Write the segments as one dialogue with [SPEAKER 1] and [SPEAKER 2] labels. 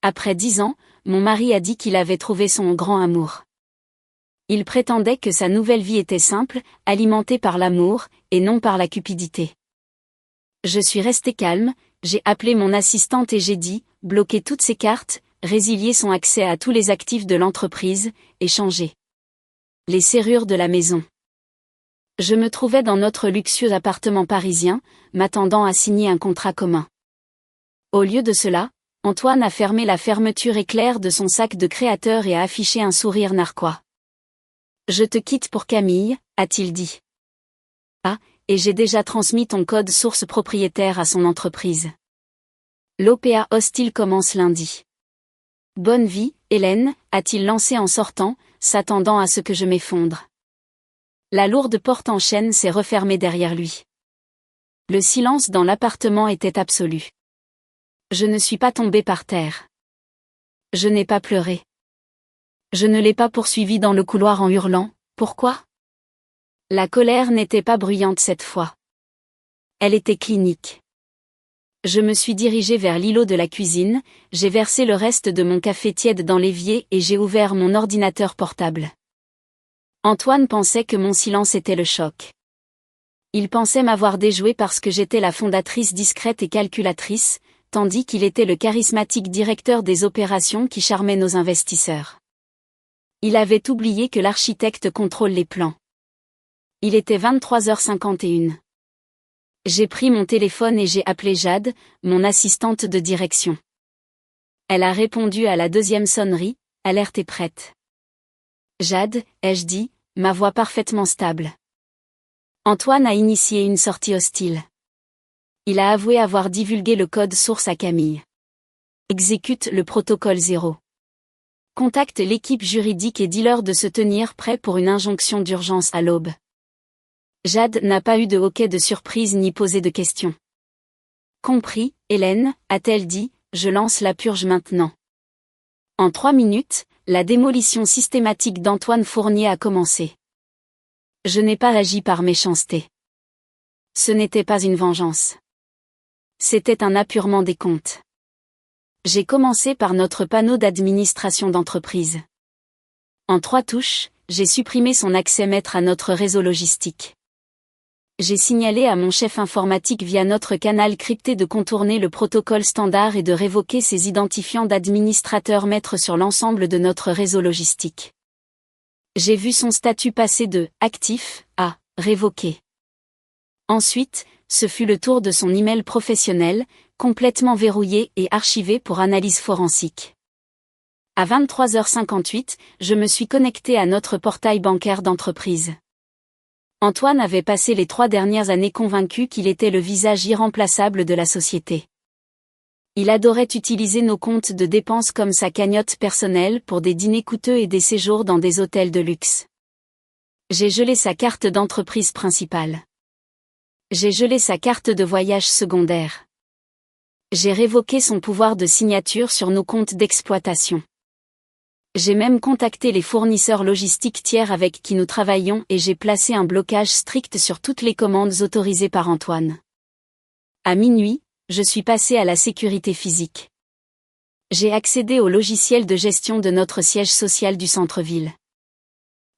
[SPEAKER 1] Après 10 ans, mon mari a dit qu'il avait trouvé son grand amour. Il prétendait que sa nouvelle vie était simple, alimentée par l'amour, et non par la cupidité. Je suis restée calme, j'ai appelé mon assistante et j'ai dit, bloquer toutes ses cartes, résilier son accès à tous les actifs de l'entreprise, et changer les serrures de la maison. Je me trouvais dans notre luxueux appartement parisien, m'attendant à signer un contrat commun. Au lieu de cela, Antoine a fermé la fermeture éclair de son sac de créateur et a affiché un sourire narquois. « Je te quitte pour Camille », a-t-il dit. « Ah, et j'ai déjà transmis ton code source propriétaire à son entreprise. » L'OPA hostile commence lundi. « Bonne vie, Hélène », a-t-il lancé en sortant, s'attendant à ce que je m'effondre. La lourde porte en chêne s'est refermée derrière lui. Le silence dans l'appartement était absolu. Je ne suis pas tombée par terre. Je n'ai pas pleuré. Je ne l'ai pas poursuivi dans le couloir en hurlant, « Pourquoi ?» La colère n'était pas bruyante cette fois. Elle était clinique. Je me suis dirigée vers l'îlot de la cuisine, j'ai versé le reste de mon café tiède dans l'évier et j'ai ouvert mon ordinateur portable. Antoine pensait que mon silence était le choc. Il pensait m'avoir déjoué parce que j'étais la fondatrice discrète et calculatrice, tandis qu'il était le charismatique directeur des opérations qui charmait nos investisseurs. Il avait oublié que l'architecte contrôle les plans. Il était 23h51. J'ai pris mon téléphone et j'ai appelé Jade, mon assistante de direction. Elle a répondu à la deuxième sonnerie, alerte et prête. Jade, ai-je dit, ma voix parfaitement stable. Antoine a initié une sortie hostile. Il a avoué avoir divulgué le code source à Camille. Exécute le protocole 0. Contacte l'équipe juridique et dis-leur de se tenir prêt pour une injonction d'urgence à l'aube. Jade n'a pas eu de hoquet de surprise ni posé de questions. Compris, Hélène, a-t-elle dit, je lance la purge maintenant. En 3 minutes, la démolition systématique d'Antoine Fournier a commencé. Je n'ai pas agi par méchanceté. Ce n'était pas une vengeance. C'était un apurement des comptes. J'ai commencé par notre panneau d'administration d'entreprise. En 3 touches, j'ai supprimé son accès maître à notre réseau logistique. J'ai signalé à mon chef informatique via notre canal crypté de contourner le protocole standard et de révoquer ses identifiants d'administrateur maître sur l'ensemble de notre réseau logistique. J'ai vu son statut passer de « actif » à « révoqué ». Ensuite, ce fut le tour de son email professionnel, complètement verrouillé et archivé pour analyse forensique. À 23h58, je me suis connecté à notre portail bancaire d'entreprise. Antoine avait passé les 3 dernières années convaincu qu'il était le visage irremplaçable de la société. Il adorait utiliser nos comptes de dépenses comme sa cagnotte personnelle pour des dîners coûteux et des séjours dans des hôtels de luxe. J'ai gelé sa carte d'entreprise principale. J'ai gelé sa carte de voyage secondaire. J'ai révoqué son pouvoir de signature sur nos comptes d'exploitation. J'ai même contacté les fournisseurs logistiques tiers avec qui nous travaillons et j'ai placé un blocage strict sur toutes les commandes autorisées par Antoine. À minuit, je suis passé à la sécurité physique. J'ai accédé au logiciel de gestion de notre siège social du centre-ville.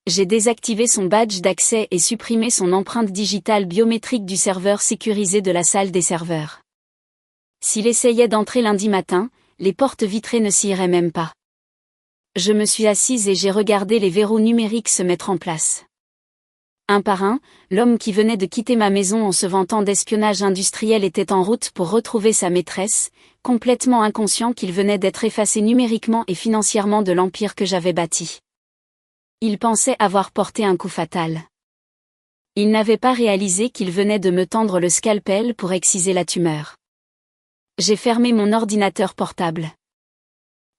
[SPEAKER 1] J'ai désactivé son badge d'accès et supprimé son empreinte digitale biométrique du serveur sécurisé de la salle des serveurs. S'il essayait d'entrer lundi matin, les portes vitrées ne s'y iraient même pas. Je me suis assise et j'ai regardé les verrous numériques se mettre en place. Un par un, l'homme qui venait de quitter ma maison en se vantant d'espionnage industriel était en route pour retrouver sa maîtresse, complètement inconscient qu'il venait d'être effacé numériquement et financièrement de l'empire que j'avais bâti. Il pensait avoir porté un coup fatal. Il n'avait pas réalisé qu'il venait de me tendre le scalpel pour exciser la tumeur. J'ai fermé mon ordinateur portable.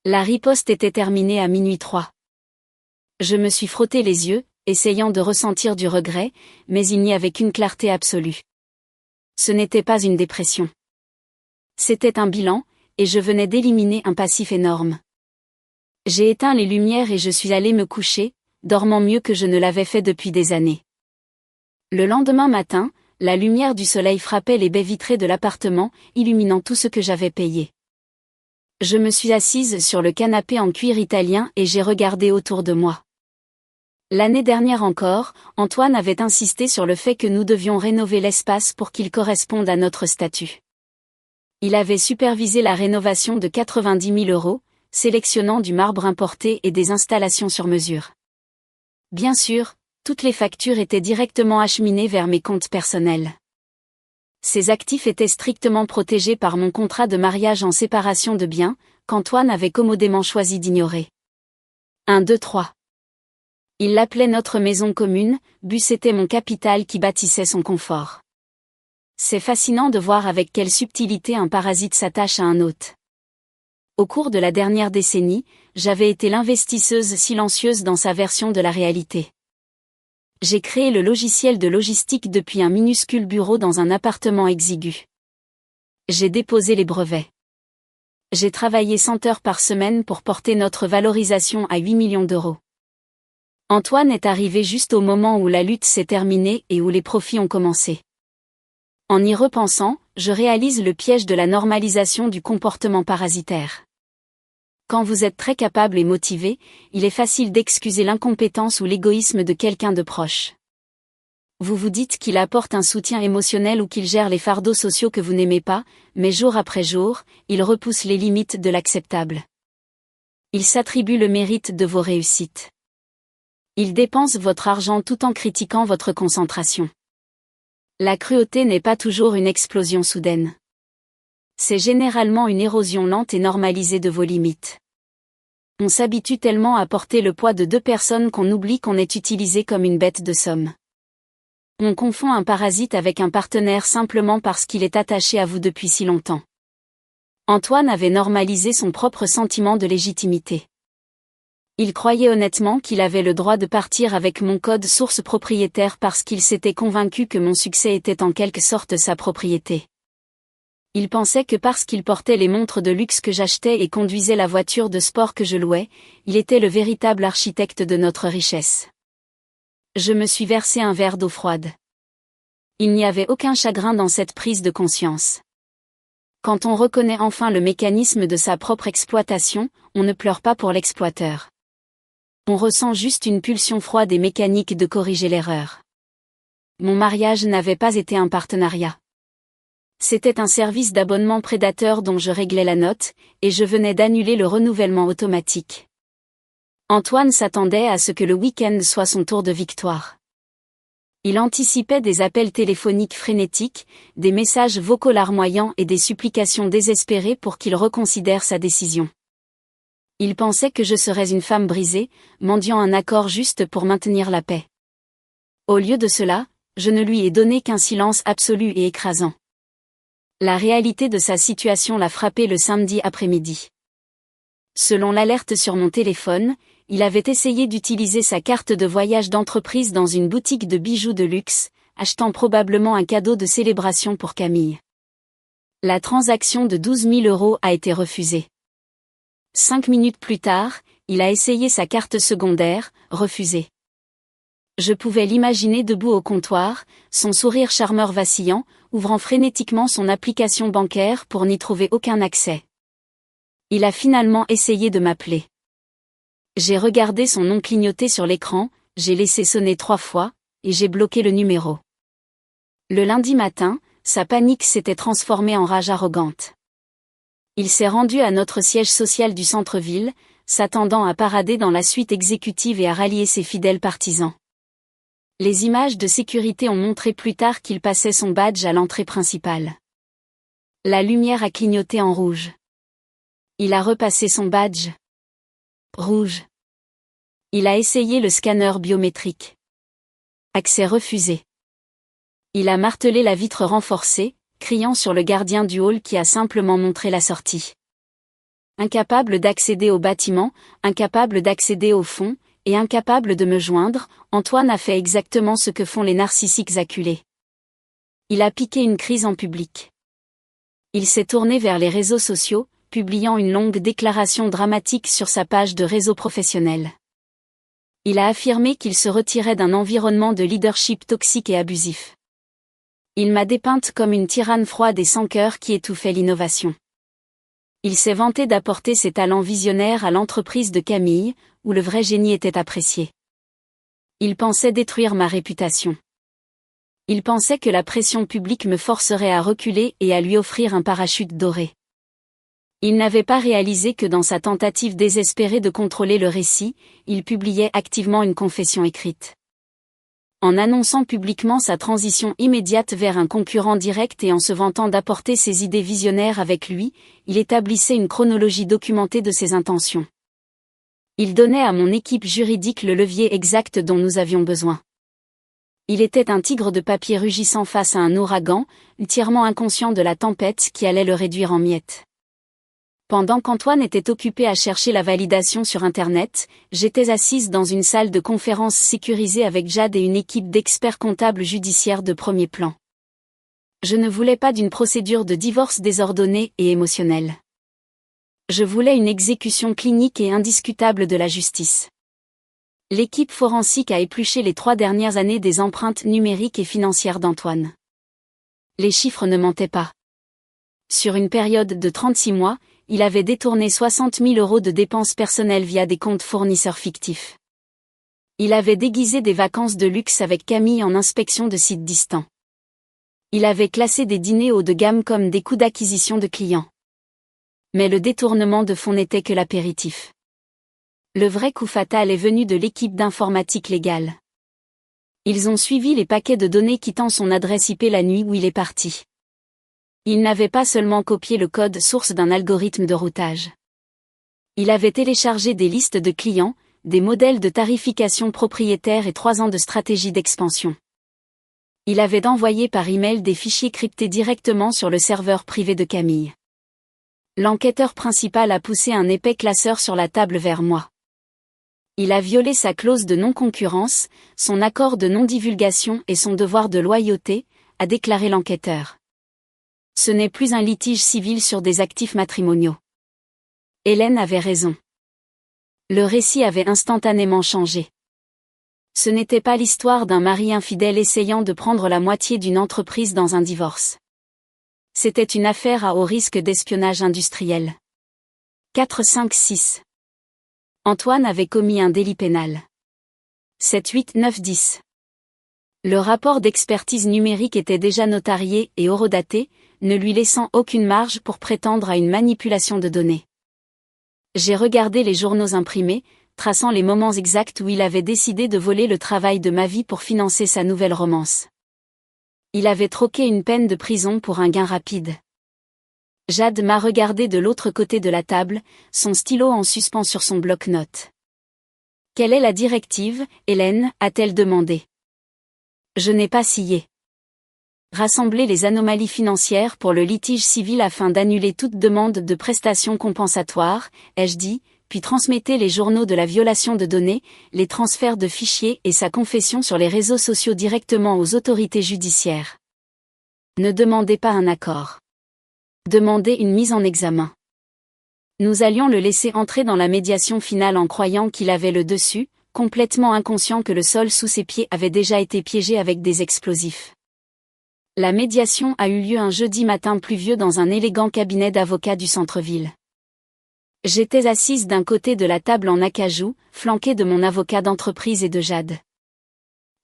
[SPEAKER 1] La riposte était terminée à minuit 3. Je me suis frotté les yeux, essayant de ressentir du regret, mais il n'y avait qu'une clarté absolue. Ce n'était pas une dépression. C'était un bilan, et je venais d'éliminer un passif énorme. J'ai éteint les lumières et je suis allé me coucher, dormant mieux que je ne l'avais fait depuis des années. Le lendemain matin, la lumière du soleil frappait les baies vitrées de l'appartement, illuminant tout ce que j'avais payé. Je me suis assise sur le canapé en cuir italien et j'ai regardé autour de moi. L'année dernière encore, Antoine avait insisté sur le fait que nous devions rénover l'espace pour qu'il corresponde à notre statut. Il avait supervisé la rénovation de 90 000 €, sélectionnant du marbre importé et des installations sur mesure. Bien sûr, toutes les factures étaient directement acheminées vers mes comptes personnels. Ces actifs étaient strictement protégés par mon contrat de mariage en séparation de biens, qu'Antoine avait commodément choisi d'ignorer. 1, 2, 3. Il l'appelait notre maison commune, c'était mon capital qui bâtissait son confort. C'est fascinant de voir avec quelle subtilité un parasite s'attache à un hôte. Au cours de la dernière décennie, j'avais été l'investisseuse silencieuse dans sa version de la réalité. J'ai créé le logiciel de logistique depuis un minuscule bureau dans un appartement exigu. J'ai déposé les brevets. J'ai travaillé 100 heures par semaine pour porter notre valorisation à 8 millions d'euros. Antoine est arrivé juste au moment où la lutte s'est terminée et où les profits ont commencé. En y repensant, je réalise le piège de la normalisation du comportement parasitaire. Quand vous êtes très capable et motivé, il est facile d'excuser l'incompétence ou l'égoïsme de quelqu'un de proche. Vous vous dites qu'il apporte un soutien émotionnel ou qu'il gère les fardeaux sociaux que vous n'aimez pas, mais jour après jour, il repousse les limites de l'acceptable. Il s'attribue le mérite de vos réussites. Il dépense votre argent tout en critiquant votre concentration. La cruauté n'est pas toujours une explosion soudaine. C'est généralement une érosion lente et normalisée de vos limites. On s'habitue tellement à porter le poids de 2 personnes qu'on oublie qu'on est utilisé comme une bête de somme. On confond un parasite avec un partenaire simplement parce qu'il est attaché à vous depuis si longtemps. Antoine avait normalisé son propre sentiment de légitimité. Il croyait honnêtement qu'il avait le droit de partir avec mon code source propriétaire parce qu'il s'était convaincu que mon succès était en quelque sorte sa propriété. Il pensait que parce qu'il portait les montres de luxe que j'achetais et conduisait la voiture de sport que je louais, il était le véritable architecte de notre richesse. Je me suis versé un verre d'eau froide. Il n'y avait aucun chagrin dans cette prise de conscience. Quand on reconnaît enfin le mécanisme de sa propre exploitation, on ne pleure pas pour l'exploiteur. On ressent juste une pulsion froide et mécanique de corriger l'erreur. Mon mariage n'avait pas été un partenariat. C'était un service d'abonnement prédateur dont je réglais la note, et je venais d'annuler le renouvellement automatique. Antoine s'attendait à ce que le week-end soit son tour de victoire. Il anticipait des appels téléphoniques frénétiques, des messages vocaux larmoyants et des supplications désespérées pour qu'il reconsidère sa décision. Il pensait que je serais une femme brisée, mendiant un accord juste pour maintenir la paix. Au lieu de cela, je ne lui ai donné qu'un silence absolu et écrasant. La réalité de sa situation l'a frappé le samedi après-midi. Selon l'alerte sur mon téléphone, il avait essayé d'utiliser sa carte de voyage d'entreprise dans une boutique de bijoux de luxe, achetant probablement un cadeau de célébration pour Camille. La transaction de 12 000 € a été refusée. 5 minutes plus tard, il a essayé sa carte secondaire, refusée. Je pouvais l'imaginer debout au comptoir, son sourire charmeur vacillant, ouvrant frénétiquement son application bancaire pour n'y trouver aucun accès. Il a finalement essayé de m'appeler. J'ai regardé son nom clignoter sur l'écran, j'ai laissé sonner 3 fois, et j'ai bloqué le numéro. Le lundi matin, sa panique s'était transformée en rage arrogante. Il s'est rendu à notre siège social du centre-ville, s'attendant à parader dans la suite exécutive et à rallier ses fidèles partisans. Les images de sécurité ont montré plus tard qu'il passait son badge à l'entrée principale. La lumière a clignoté en rouge. Il a repassé son badge. Rouge. Il a essayé le scanner biométrique. Accès refusé. Il a martelé la vitre renforcée, criant sur le gardien du hall qui a simplement montré la sortie. Incapable d'accéder au bâtiment, incapable d'accéder au fond, et incapable de me joindre, Antoine a fait exactement ce que font les narcissiques acculés. Il a piqué une crise en public. Il s'est tourné vers les réseaux sociaux, publiant une longue déclaration dramatique sur sa page de réseau professionnel. Il a affirmé qu'il se retirait d'un environnement de leadership toxique et abusif. Il m'a dépeinte comme une tyranne froide et sans cœur qui étouffait l'innovation. Il s'est vanté d'apporter ses talents visionnaires à l'entreprise de Camille, où le vrai génie était apprécié. Il pensait détruire ma réputation. Il pensait que la pression publique me forcerait à reculer et à lui offrir un parachute doré. Il n'avait pas réalisé que dans sa tentative désespérée de contrôler le récit, il publiait activement une confession écrite. En annonçant publiquement sa transition immédiate vers un concurrent direct et en se vantant d'apporter ses idées visionnaires avec lui, il établissait une chronologie documentée de ses intentions. Il donnait à mon équipe juridique le levier exact dont nous avions besoin. Il était un tigre de papier rugissant face à un ouragan, entièrement inconscient de la tempête qui allait le réduire en miettes. Pendant qu'Antoine était occupé à chercher la validation sur Internet, j'étais assise dans une salle de conférence sécurisée avec Jade et une équipe d'experts comptables judiciaires de premier plan. Je ne voulais pas d'une procédure de divorce désordonnée et émotionnelle. Je voulais une exécution clinique et indiscutable de la justice. L'équipe forensique a épluché les 3 dernières années des empreintes numériques et financières d'Antoine. Les chiffres ne mentaient pas. Sur une période de 36 mois, il avait détourné 60 000 € de dépenses personnelles via des comptes fournisseurs fictifs. Il avait déguisé des vacances de luxe avec Camille en inspection de sites distants. Il avait classé des dîners haut de gamme comme des coûts d'acquisition de clients. Mais le détournement de fonds n'était que l'apéritif. Le vrai coup fatal est venu de l'équipe d'informatique légale. Ils ont suivi les paquets de données quittant son adresse IP la nuit où il est parti. Il n'avait pas seulement copié le code source d'un algorithme de routage. Il avait téléchargé des listes de clients, des modèles de tarification propriétaires et 3 ans de stratégie d'expansion. Il avait envoyé par email des fichiers cryptés directement sur le serveur privé de Camille. L'enquêteur principal a poussé un épais classeur sur la table vers moi. Il a violé sa clause de non-concurrence, son accord de non-divulgation et son devoir de loyauté, a déclaré l'enquêteur. Ce n'est plus un litige civil sur des actifs matrimoniaux. Hélène avait raison. Le récit avait instantanément changé. Ce n'était pas l'histoire d'un mari infidèle essayant de prendre la moitié d'une entreprise dans un divorce. C'était une affaire à haut risque d'espionnage industriel. 4, 5, 6. Antoine avait commis un délit pénal. 7, 8, 9, 10. Le rapport d'expertise numérique était déjà notarié et horodaté, ne lui laissant aucune marge pour prétendre à une manipulation de données. J'ai regardé les journaux imprimés, traçant les moments exacts où il avait décidé de voler le travail de ma vie pour financer sa nouvelle romance. Il avait troqué une peine de prison pour un gain rapide. Jade m'a regardé de l'autre côté de la table, son stylo en suspens sur son bloc-notes. « Quelle est la directive, Hélène ?» a-t-elle demandé. Je n'ai pas scié. Rassembler les anomalies financières pour le litige civil afin d'annuler toute demande de prestations compensatoires, ai-je dit, puis transmettez les journaux de la violation de données, les transferts de fichiers et sa confession sur les réseaux sociaux directement aux autorités judiciaires. Ne demandez pas un accord. Demandez une mise en examen. Nous allions le laisser entrer dans la médiation finale en croyant qu'il avait le dessus, complètement inconscient que le sol sous ses pieds avait déjà été piégé avec des explosifs. La médiation a eu lieu un jeudi matin pluvieux dans un élégant cabinet d'avocats du centre-ville. J'étais assise d'un côté de la table en acajou, flanquée de mon avocat d'entreprise et de Jade.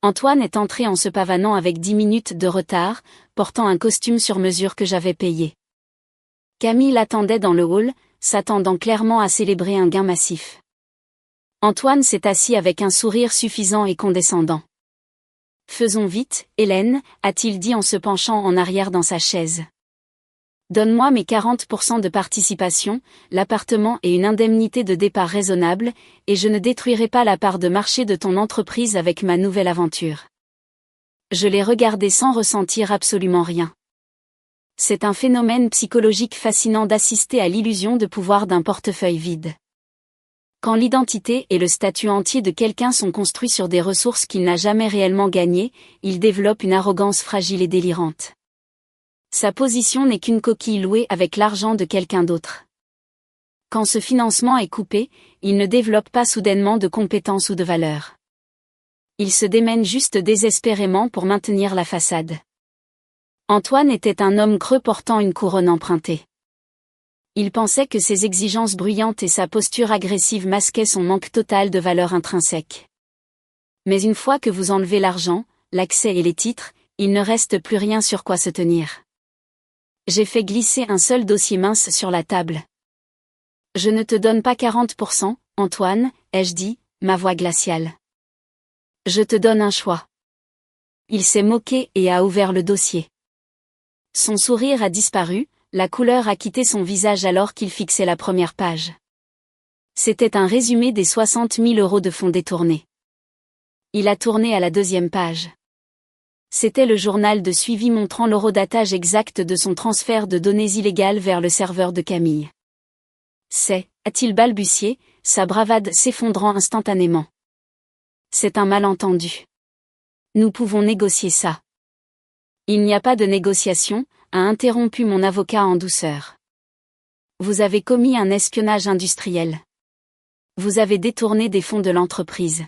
[SPEAKER 1] Antoine est entré en se pavanant avec 10 minutes de retard, portant un costume sur mesure que j'avais payé. Camille l'attendait dans le hall, s'attendant clairement à célébrer un gain massif. Antoine s'est assis avec un sourire suffisant et condescendant. « Faisons vite, Hélène » a-t-il dit en se penchant en arrière dans sa chaise. « Donne-moi mes 40% de participation, l'appartement et une indemnité de départ raisonnable, et je ne détruirai pas la part de marché de ton entreprise avec ma nouvelle aventure. » Je l'ai regardé sans ressentir absolument rien. C'est un phénomène psychologique fascinant d'assister à l'illusion de pouvoir d'un portefeuille vide. Quand l'identité et le statut entier de quelqu'un sont construits sur des ressources qu'il n'a jamais réellement gagnées, il développe une arrogance fragile et délirante. Sa position n'est qu'une coquille louée avec l'argent de quelqu'un d'autre. Quand ce financement est coupé, il ne développe pas soudainement de compétences ou de valeur. Il se démène juste désespérément pour maintenir la façade. Antoine était un homme creux portant une couronne empruntée. Il pensait que ses exigences bruyantes et sa posture agressive masquaient son manque total de valeur intrinsèque. Mais une fois que vous enlevez l'argent, l'accès et les titres, il ne reste plus rien sur quoi se tenir. J'ai fait glisser un seul dossier mince sur la table. Je ne te donne pas 40%, Antoine, ai-je dit, ma voix glaciale. Je te donne un choix. Il s'est moqué et a ouvert le dossier. Son sourire a disparu, la couleur a quitté son visage alors qu'il fixait la première page. C'était un résumé des 60 000 € de fonds détournés. Il a tourné à la deuxième page. C'était le journal de suivi montrant l'horodatage exact de son transfert de données illégales vers le serveur de Camille. C'est, a-t-il balbutié, sa bravade s'effondrant instantanément. C'est un malentendu. Nous pouvons négocier ça. Il n'y a pas de négociation, a interrompu mon avocat en douceur. Vous avez commis un espionnage industriel. Vous avez détourné des fonds de l'entreprise.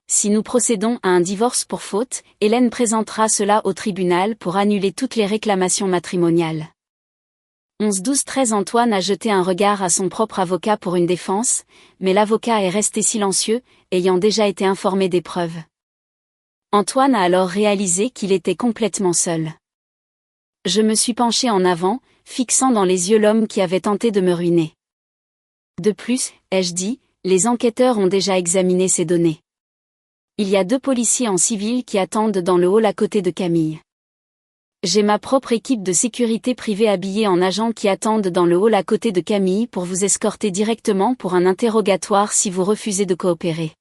[SPEAKER 1] Si nous procédons à un divorce pour faute, Hélène présentera cela au tribunal pour annuler toutes les réclamations matrimoniales. 11-12-13 Antoine a jeté un regard à son propre avocat pour une défense, mais l'avocat est resté silencieux, ayant déjà été informé des preuves. Antoine a alors réalisé qu'il était complètement seul. Je me suis penché en avant, fixant dans les yeux l'homme qui avait tenté de me ruiner. De plus, ai-je dit, les enquêteurs ont déjà examiné ces données. Il y a 2 policiers en civil qui attendent dans le hall à côté de Camille. J'ai ma propre équipe de sécurité privée habillée en agents qui attendent dans le hall à côté de Camille pour vous escorter directement pour un interrogatoire si vous refusez de coopérer.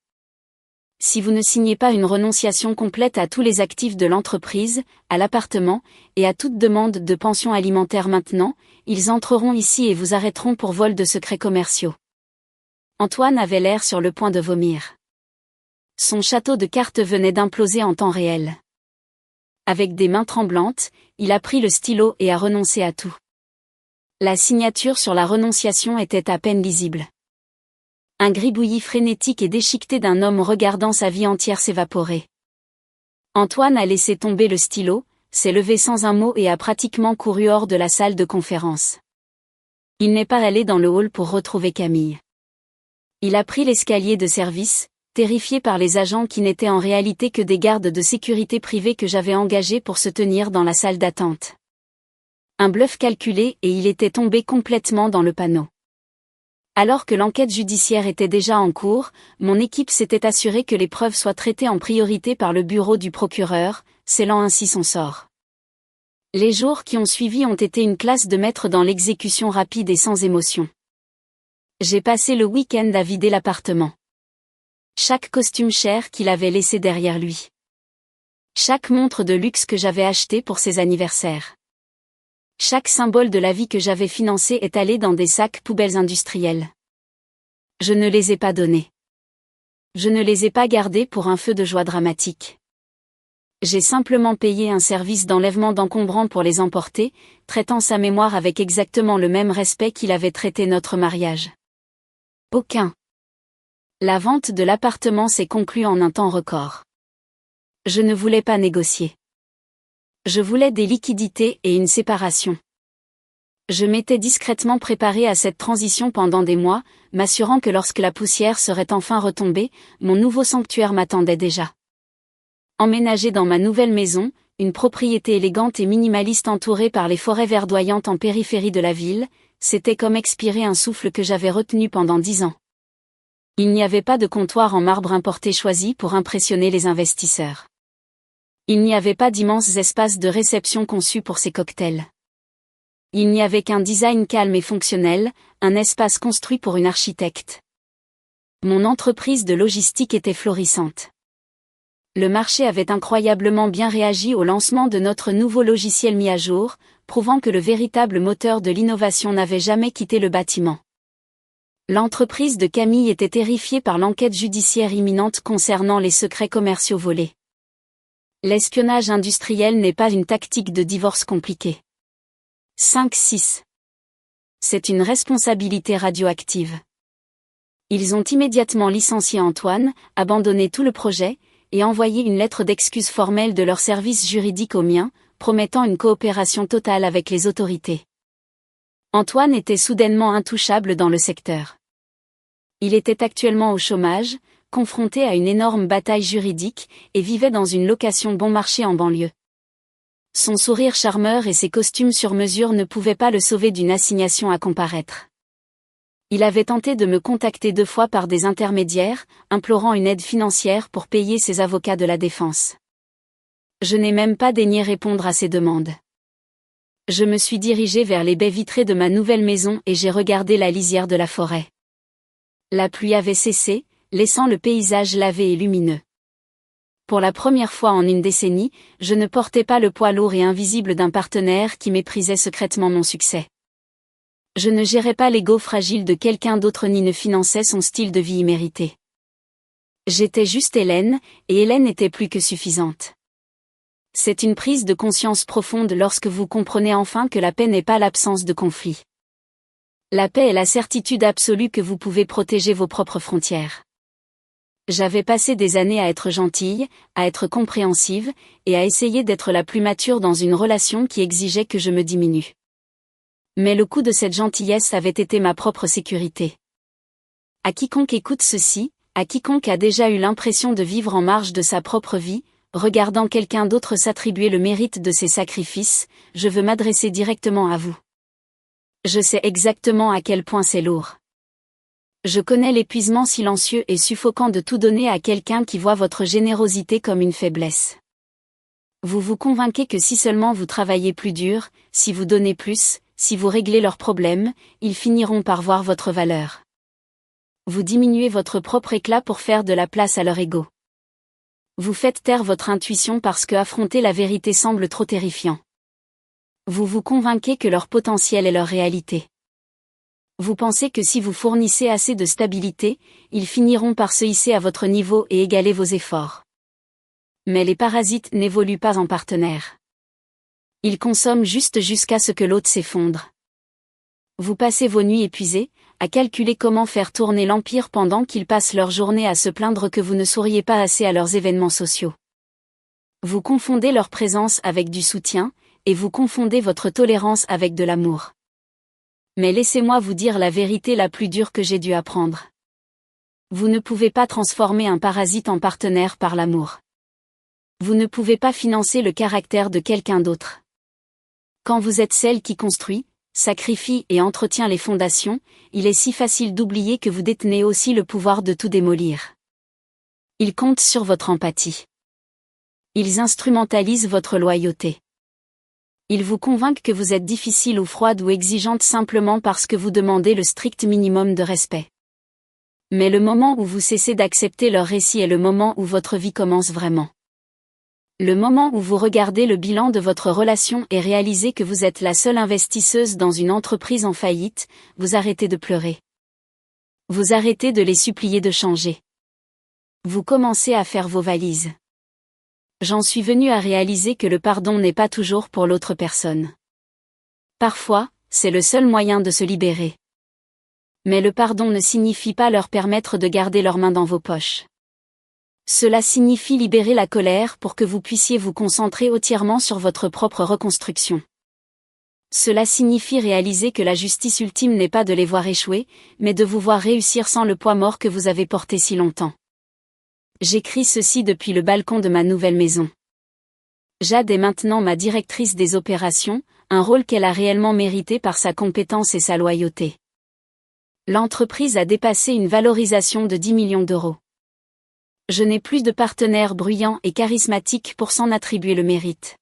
[SPEAKER 1] Si vous ne signez pas une renonciation complète à tous les actifs de l'entreprise, à l'appartement, et à toute demande de pension alimentaire maintenant, ils entreront ici et vous arrêteront pour vol de secrets commerciaux. Antoine avait l'air sur le point de vomir. Son château de cartes venait d'imploser en temps réel. Avec des mains tremblantes, il a pris le stylo et a renoncé à tout. La signature sur la renonciation était à peine lisible. Un gribouillis frénétique et déchiqueté d'un homme regardant sa vie entière s'évaporer. Antoine a laissé tomber le stylo, s'est levé sans un mot et a pratiquement couru hors de la salle de conférence. Il n'est pas allé dans le hall pour retrouver Camille. Il a pris l'escalier de service, terrifié par les agents qui n'étaient en réalité que des gardes de sécurité privés que j'avais engagés pour se tenir dans la salle d'attente. Un bluff calculé et il était tombé complètement dans le panneau. Alors que l'enquête judiciaire était déjà en cours, mon équipe s'était assurée que les preuves soient traitées en priorité par le bureau du procureur, scellant ainsi son sort. Les jours qui ont suivi ont été une classe de maître dans l'exécution rapide et sans émotion. J'ai passé le week-end à vider l'appartement. Chaque costume cher qu'il avait laissé derrière lui. Chaque montre de luxe que j'avais achetée pour ses anniversaires. Chaque symbole de la vie que j'avais financé est allé dans des sacs poubelles industriels. Je ne les ai pas donnés. Je ne les ai pas gardés pour un feu de joie dramatique. J'ai simplement payé un service d'enlèvement d'encombrants pour les emporter, traitant sa mémoire avec exactement le même respect qu'il avait traité notre mariage. Aucun. La vente de l'appartement s'est conclue en un temps record. Je ne voulais pas négocier. Je voulais des liquidités et une séparation. Je m'étais discrètement préparé à cette transition pendant des mois, m'assurant que lorsque la poussière serait enfin retombée, mon nouveau sanctuaire m'attendait déjà. Emménagé dans ma nouvelle maison, une propriété élégante et minimaliste entourée par les forêts verdoyantes en périphérie de la ville, c'était comme expirer un souffle que j'avais retenu pendant 10 ans. Il n'y avait pas de comptoir en marbre importé choisi pour impressionner les investisseurs. Il n'y avait pas d'immenses espaces de réception conçus pour ces cocktails. Il n'y avait qu'un design calme et fonctionnel, un espace construit pour une architecte. Mon entreprise de logistique était florissante. Le marché avait incroyablement bien réagi au lancement de notre nouveau logiciel mis à jour, prouvant que le véritable moteur de l'innovation n'avait jamais quitté le bâtiment. L'entreprise de Camille était terrifiée par l'enquête judiciaire imminente concernant les secrets commerciaux volés. L'espionnage industriel n'est pas une tactique de divorce compliquée. 5-6. C'est une responsabilité radioactive. Ils ont immédiatement licencié Antoine, abandonné tout le projet, et envoyé une lettre d'excuse formelle de leur service juridique au mien, promettant une coopération totale avec les autorités. Antoine était soudainement intouchable dans le secteur. Il était actuellement au chômage, confronté à une énorme bataille juridique, et vivait dans une location bon marché en banlieue. Son sourire charmeur et ses costumes sur mesure ne pouvaient pas le sauver d'une assignation à comparaître. Il avait tenté de me contacter 2 fois par des intermédiaires, implorant une aide financière pour payer ses avocats de la défense. Je n'ai même pas daigné répondre à ses demandes. Je me suis dirigé vers les baies vitrées de ma nouvelle maison et j'ai regardé la lisière de la forêt. La pluie avait cessé, laissant le paysage lavé et lumineux. Pour la première fois en une décennie, je ne portais pas le poids lourd et invisible d'un partenaire qui méprisait secrètement mon succès. Je ne gérais pas l'ego fragile de quelqu'un d'autre ni ne finançais son style de vie immérité. J'étais juste Hélène, et Hélène était plus que suffisante. C'est une prise de conscience profonde lorsque vous comprenez enfin que la paix n'est pas l'absence de conflit. La paix est la certitude absolue que vous pouvez protéger vos propres frontières. J'avais passé des années à être gentille, à être compréhensive, et à essayer d'être la plus mature dans une relation qui exigeait que je me diminue. Mais le coût de cette gentillesse avait été ma propre sécurité. À quiconque écoute ceci, à quiconque a déjà eu l'impression de vivre en marge de sa propre vie, regardant quelqu'un d'autre s'attribuer le mérite de ses sacrifices, je veux m'adresser directement à vous. Je sais exactement à quel point c'est lourd. Je connais l'épuisement silencieux et suffocant de tout donner à quelqu'un qui voit votre générosité comme une faiblesse. Vous vous convainquez que si seulement vous travaillez plus dur, si vous donnez plus, si vous réglez leurs problèmes, ils finiront par voir votre valeur. Vous diminuez votre propre éclat pour faire de la place à leur ego. Vous faites taire votre intuition parce que affronter la vérité semble trop terrifiant. Vous vous convainquez que leur potentiel est leur réalité. Vous pensez que si vous fournissez assez de stabilité, ils finiront par se hisser à votre niveau et égaler vos efforts. Mais les parasites n'évoluent pas en partenaires. Ils consomment juste jusqu'à ce que l'autre s'effondre. Vous passez vos nuits épuisées, à calculer comment faire tourner l'empire pendant qu'ils passent leur journée à se plaindre que vous ne souriez pas assez à leurs événements sociaux. Vous confondez leur présence avec du soutien, et vous confondez votre tolérance avec de l'amour. Mais laissez-moi vous dire la vérité la plus dure que j'ai dû apprendre. Vous ne pouvez pas transformer un parasite en partenaire par l'amour. Vous ne pouvez pas financer le caractère de quelqu'un d'autre. Quand vous êtes celle qui construit, sacrifie et entretient les fondations, il est si facile d'oublier que vous détenez aussi le pouvoir de tout démolir. Ils comptent sur votre empathie. Ils instrumentalisent votre loyauté. Ils vous convainquent que vous êtes difficile ou froide ou exigeante simplement parce que vous demandez le strict minimum de respect. Mais le moment où vous cessez d'accepter leur récit est le moment où votre vie commence vraiment. Le moment où vous regardez le bilan de votre relation et réalisez que vous êtes la seule investisseuse dans une entreprise en faillite, vous arrêtez de pleurer. Vous arrêtez de les supplier de changer. Vous commencez à faire vos valises. J'en suis venue à réaliser que le pardon n'est pas toujours pour l'autre personne. Parfois, c'est le seul moyen de se libérer. Mais le pardon ne signifie pas leur permettre de garder leurs mains dans vos poches. Cela signifie libérer la colère pour que vous puissiez vous concentrer entièrement sur votre propre reconstruction. Cela signifie réaliser que la justice ultime n'est pas de les voir échouer, mais de vous voir réussir sans le poids mort que vous avez porté si longtemps. J'écris ceci depuis le balcon de ma nouvelle maison. Jade est maintenant ma directrice des opérations, un rôle qu'elle a réellement mérité par sa compétence et sa loyauté. L'entreprise a dépassé une valorisation de 10 millions d'euros. Je n'ai plus de partenaire bruyant et charismatique pour s'en attribuer le mérite.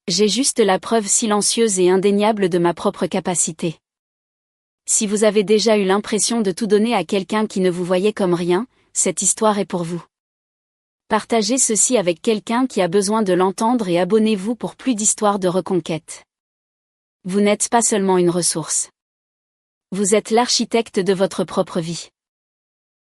[SPEAKER 1] J'ai juste la preuve silencieuse et indéniable de ma propre capacité. Si vous avez déjà eu l'impression de tout donner à quelqu'un qui ne vous voyait comme rien, cette histoire est pour vous. Partagez ceci avec quelqu'un qui a besoin de l'entendre et abonnez-vous pour plus d'histoires de reconquête. Vous n'êtes pas seulement une ressource. Vous êtes l'architecte de votre propre vie.